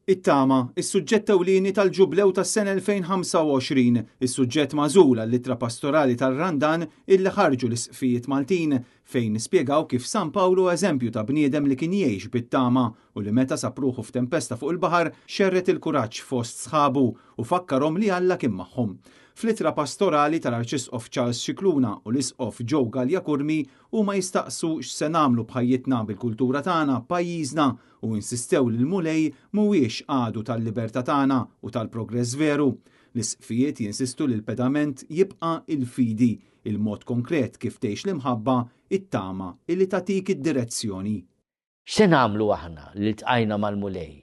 It-tama, is-suġġett ewlieni tal-ġublew tas-sena 2025, is-suġġett magħżul għall-ittra pastorali tar-Randan illi ħarġu l-isqfijiet Maltin fejn nispjegaw kif San Pawlu eżempju ta' bniedem li kien jgħix bit-tama u li meta sapruħu f'tempesta fuq il-baħar xerret il-kuraġġ fost sħabu u fakkarhom li Alla kien magħhom. Fl-ittra pastorali tal-Arċisqof Charles Scicluna u l-Isqof Joe Gallia Kurmi huma jistaqsu x'se nagħmlu bħajjitna bil-kultura tagħna pajjiżna u insistew li l-mulej mhuwiex għadu tal-libertà tagħna u tal-progress veru. L-isqfijiet jinsistu li l-pedament jibqa' il-fidi, il-mod konkret kif tgħix l-imħabba, it-tama illi tagħtik id-direzzjoni. X'se nagħmlu aħna li tqajna mal-mulej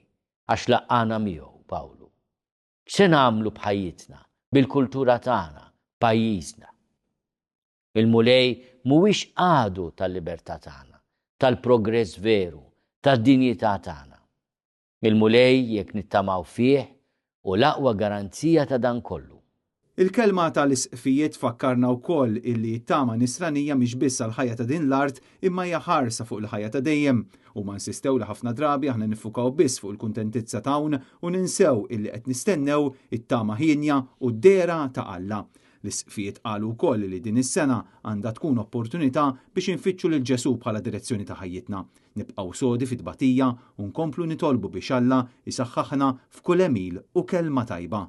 għax laqqana miegħu Pawlu? X'se nagħmlu bħajjitna bil-kultura tagħna, pajjiżna? Il-mulej mhuwiex għadu tal-libertà tagħna, tal-progress veru, tad-dinjità tagħna. Il-mulej jekk nittamaw fih u l-aqwa garanzija ta' dan kollu. Il-kelma tal-isqfijiet fakkarna wkoll illi t-tama nisranija mhix biss għall-ħajja ta' din l-art imma hija ħarsa fuq il-ħajja ta' dejjem u ma nsistew li ħafna drabi aħna nifukaw biss fuq il-kuntentizza hawn u ninsew illi qed nistennew it-tama ħinja u d-dera ta' Alla. L-isqfijiet qalu wkoll li din is-sena għandha tkun opportunità biex infittxu lil Ġesu bħala direzzjoni ta' ħajjitna. Nibqgħu sodi fit-tbatija u nkomplu nitolbu biex Alla isaħħaħna f'kull emil u kelma tajba.